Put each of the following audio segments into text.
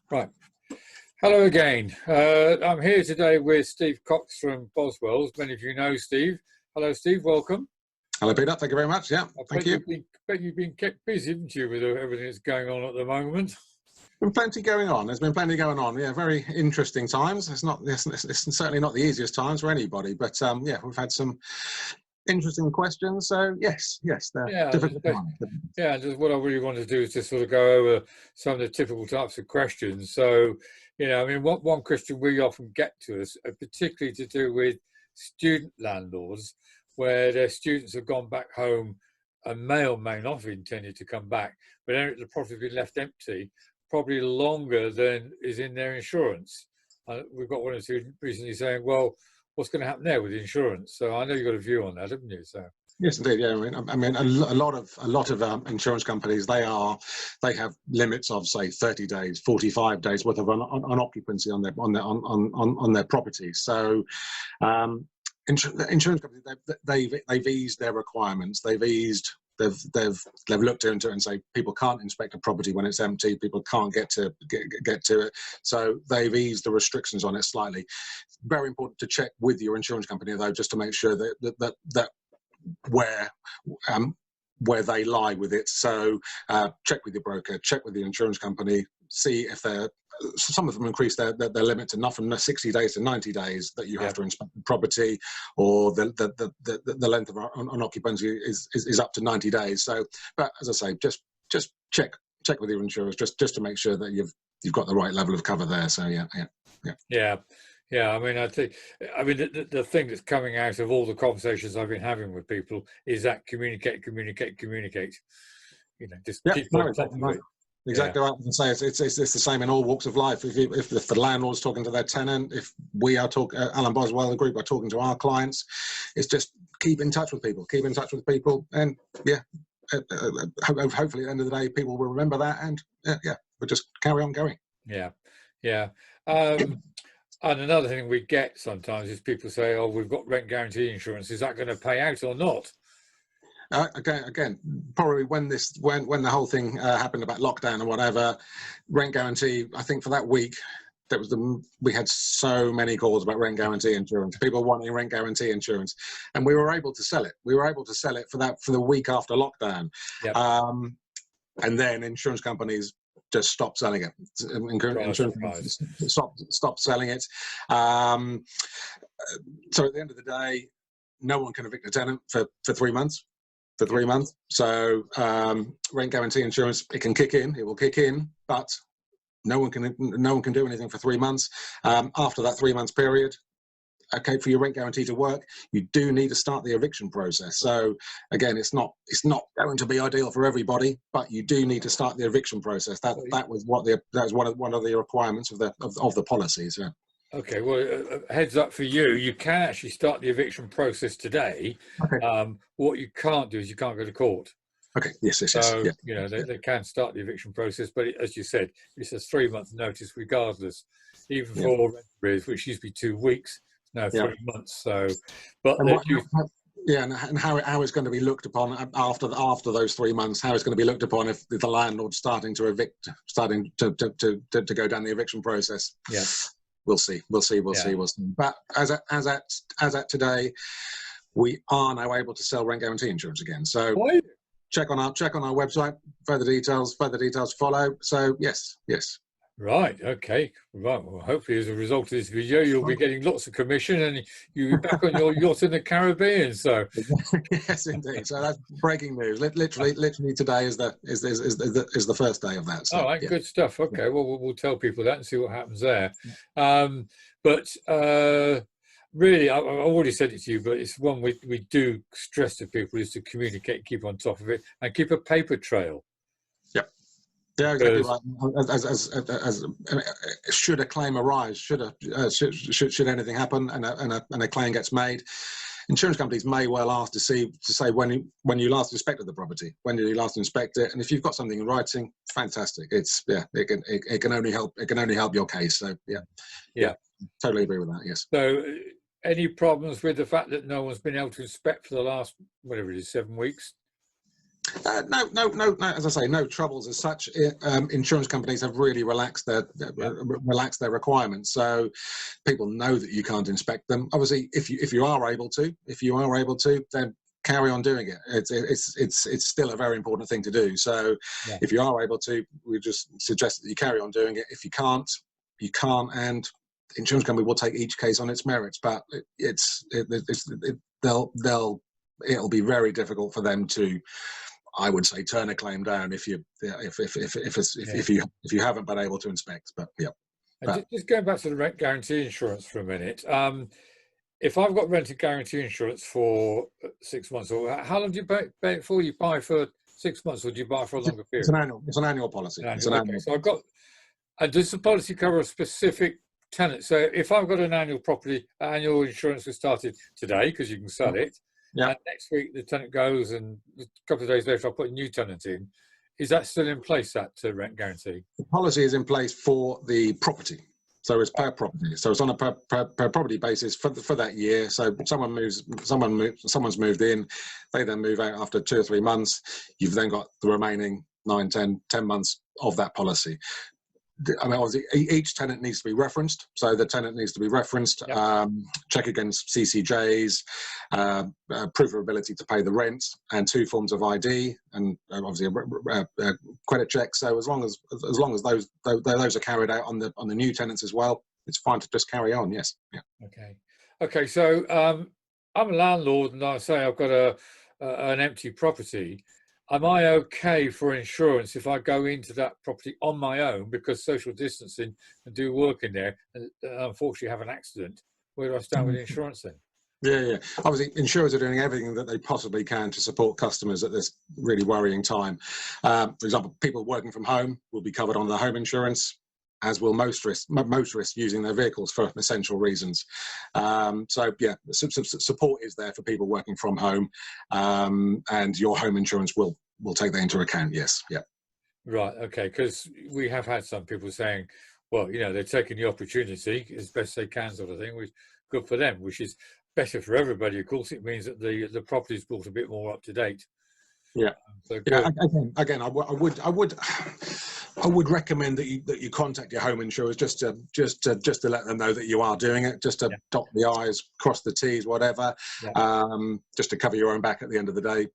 Right. Hello again. I'm here today with Steve Cox from Boswells. Many of you know Steve. Hello, Steve. Welcome. Hello, Peter. Thank you very much. Yeah, thank you. Bet you've been kept busy, haven't you, with everything that's going on at the moment? Been plenty going on. There's been plenty going on. Yeah, very interesting times. It's certainly not the easiest times for anybody, but yeah, we've had some interesting questions. So yes, they're difficult times. Yeah, and just what I really want to do is just sort of go over some of the typical types of questions. So, I mean, one question we often get to us, particularly to do with student landlords, where their students have gone back home and may or may not have intended to come back, but the property has been left empty, probably longer than is in their insurance. We've got one or two recently saying, well, what's going to happen there with the insurance? So I know you've got a view on that, haven't you? So yes, indeed. Yeah, I mean, a lot of insurance companies they have limits of say 30 days, 45 days worth of occupancy on their properties. So insurance companies they've eased their requirements. They've looked into it and say people can't inspect a property when it's empty. People can't get to it. So they've eased the restrictions on it slightly. It's very important to check with your insurance company though, just to make sure that where they lie with it. So check with your broker, check with the insurance company, see if some of them increase their limit to not from 60 days to 90 days that you have to inspect the property, or the length of an occupancy is up to 90 days. So, but as I say, just check with your insurers just to make sure that you've got the right level of cover there. So yeah. I mean, the thing that's coming out of all the conversations I've been having with people is that communicate. Just keep on top of it. Exactly right. I say it's the same in all walks of life. If the landlord's talking to their tenant, if we are Alan Boswells Group are talking to our clients, it's just keep in touch with people, and hopefully at the end of the day, people will remember that, and we'll just carry on going. Yeah. And another thing we get sometimes is people say, "Oh, we've got rent guarantee insurance. Is that going to pay out or not?" Again, probably when the whole thing happened about lockdown or whatever, rent guarantee. I think for that week, we had so many calls about rent guarantee insurance. People wanting rent guarantee insurance, and we were able to sell it. We were able to sell it for the week after lockdown, and then insurance companies just stopped selling it. Insurance companies stopped selling it. So at the end of the day, no one can evict a tenant for 3 months. So rent guarantee insurance, it will kick in, but no one can do anything for 3 months. After that 3 months period, okay, for your rent guarantee to work, you do need to start the eviction process. So again, it's not going to be ideal for everybody, but you do need to start the eviction process. That was one of the requirements of the policies. Yeah. Okay, well, heads up for you. You can actually start the eviction process today. Okay. What you can't do is you can't go to court. Okay. Yes. So, yeah. They can start the eviction process, but as you said, it's a 3 month notice regardless, even for rent arrears, which used to be 2 weeks, now 3 months. So, but and how it's going to be looked upon after those 3 months, how it's going to be looked upon if the landlord's starting to go down the eviction process. Yeah. We'll see. But as at today, we are now able to sell rent guarantee insurance again. So check on our website. Further details follow. So yes. Right. Okay. Right. Well, hopefully, as a result of this video, you'll be getting lots of commission, and you'll be back on your yacht in the Caribbean. So yes, indeed. So that's breaking news. Literally today is the first day of that. So, all right. Good stuff. Okay. Well, we'll tell people that and see what happens there. Really, I've already said it to you, but it's one we do stress to people is to communicate, keep on top of it, and keep a paper trail. Yeah, exactly right. As should a claim arise, should anything happen, and a claim gets made, insurance companies may well ask to say when you last inspected the property, when did you last inspect it, and if you've got something in writing, fantastic. It can only help your case. So yeah, totally agree with that. Yes. So, any problems with the fact that no one's been able to inspect for the last 7 weeks? No. As I say, no troubles as such. Insurance companies have really relaxed their requirements, so people know that you can't inspect them. Obviously, if you are able to, then carry on doing it. It's still a very important thing to do. So, if you are able to, we just suggest that you carry on doing it. If you can't, you can't, and the insurance company will take each case on its merits. But it'll be very difficult for them to, I would say, turn a claim down if you haven't been able to inspect. But yeah. And just going back to the rent guarantee insurance for a minute. If I've got rented guarantee insurance for 6 months, or how long do you buy it for? You buy for 6 months, or do you buy for a longer period? It's an annual policy. So I've got. And does the policy cover a specific tenant? So if I've got an annual insurance was started today, because you can sell it. Yeah. And next week the tenant goes, and a couple of days later I put a new tenant in. Is that still in place, that rent guarantee? The policy is in place for the property, so it's per property. So it's on a per property basis for that year. So someone's moved in, they then move out after 2 or 3 months. You've then got the remaining 9, 10 months of that policy. I mean, obviously, each tenant needs to be referenced. So the tenant needs to be referenced, check against CCJs, proof of ability to pay the rent, and 2 forms of ID, and obviously a credit check. So as long as those are carried out on the new tenants as well, it's fine to just carry on. Yes. Yeah. Okay. So I'm a landlord, and I say I've got an empty property. Am I okay for insurance if I go into that property on my own because social distancing and do work in there and unfortunately have an accident? Where do I stand with insurance then? Yeah. Obviously, insurers are doing everything that they possibly can to support customers at this really worrying time. For example, people working from home will be covered on the home insurance, as will motorists using their vehicles for essential reasons. So yeah, support is there for people working from home, and your home insurance will take that into account. Yes. Yeah. Right. Okay. Because we have had some people saying, well, they're taking the opportunity as best they can, sort of thing, which is good for them, which is better for everybody. Of course, it means that the property is brought a bit more up to date. Yeah. So again, I would recommend that you contact your home insurers just to let them know that you are doing it, just to dot the I's, cross the T's, whatever, just to cover your own back at the end of the day.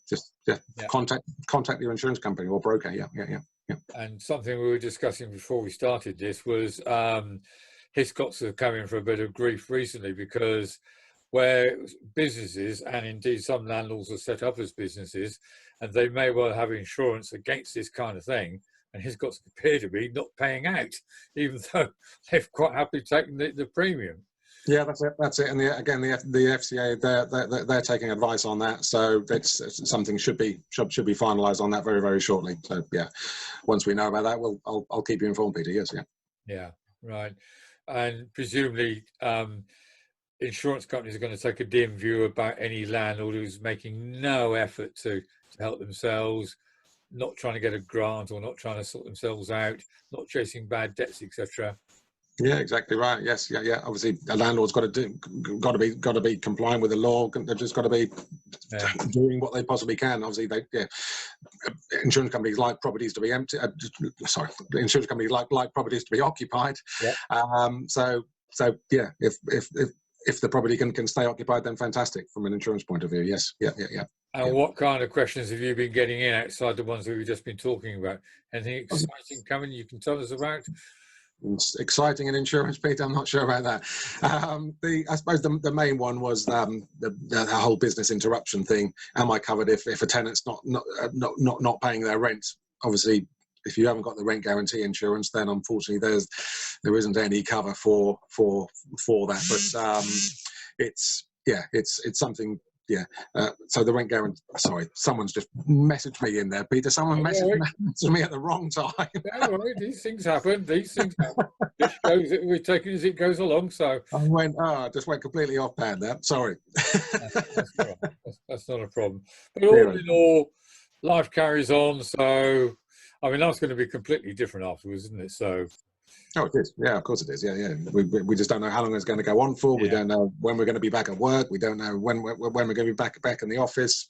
Just contact your insurance company or broker. Yeah. And something we were discussing before we started this was Hiscox are coming for a bit of grief recently because where businesses, and indeed some landlords are set up as businesses, and they may well have insurance against this kind of thing, and Hiscox appear to be not paying out, even though they've quite happily taken the premium. Yeah, that's it. And the FCA, they're taking advice on that, so that's something should be finalised on that very, very shortly. So yeah, once we know about that, I'll keep you informed, Peter. Yes. Yeah. Right. And presumably, insurance companies are going to take a dim view about any landlord who's making no effort to help themselves, not trying to get a grant or not trying to sort themselves out, not chasing bad debts, etc. Yeah, exactly right. Yes, yeah. Obviously, a landlord's got to be complying with the law. They've just got to be doing what they possibly can. Obviously, insurance companies like properties to be empty. Insurance companies like properties to be occupied. Yeah. So yeah, if the property can stay occupied, then fantastic from an insurance point of view. Yes. Yeah. And what kind of questions have you been getting in outside the ones that we've just been talking about? Anything exciting coming you can tell us about? Exciting in insurance, Peter? I'm not sure about that. I suppose the main one was the whole business interruption thing. Am I covered if a tenant's not paying their rent? Obviously, if you haven't got the rent guarantee insurance, then unfortunately there isn't any cover for that. But it's something. Yeah. So the rent guarantee. Sorry, someone's just messaged me in there, Peter. Someone messaged me at the wrong time. These things happen. We're taking as it goes along. So I just went completely off pan there. Sorry. That's not a problem. But all in all, life carries on. So I mean, that's going to be completely different afterwards, isn't it? So. Oh, it is. Yeah, of course it is. Yeah. We just don't know how long it's going to go on for. We don't know when we're going to be back at work. We don't know when we're going to be back in the office.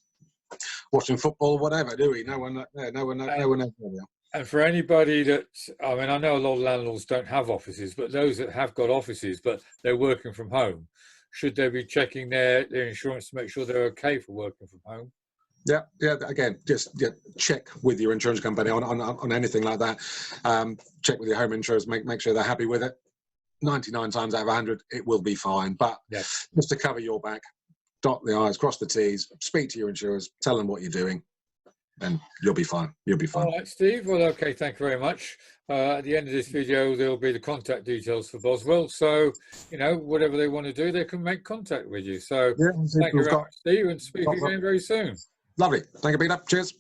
watching football, whatever, do we? No one knows where we are. And for anybody that, I mean, I know a lot of landlords don't have offices, but those that have got offices, but they're working from home, should they be checking their insurance to make sure they're okay for working from home? Yeah. Again, just check with your insurance company on anything like that. Check with your home insurers, make sure they're happy with it. 99 times out of 100, it will be fine. But just to cover your back, dot the I's, cross the T's, speak to your insurers, tell them what you're doing, and you'll be fine. You'll be fine. All right, Steve. Well, okay, thank you very much. At the end of this video, there'll be the contact details for Boswell. So, you know, whatever they want to do, they can make contact with you. So, thank you very much, Steve, and speak again very soon. Lovely. Thank you, Peter. Cheers.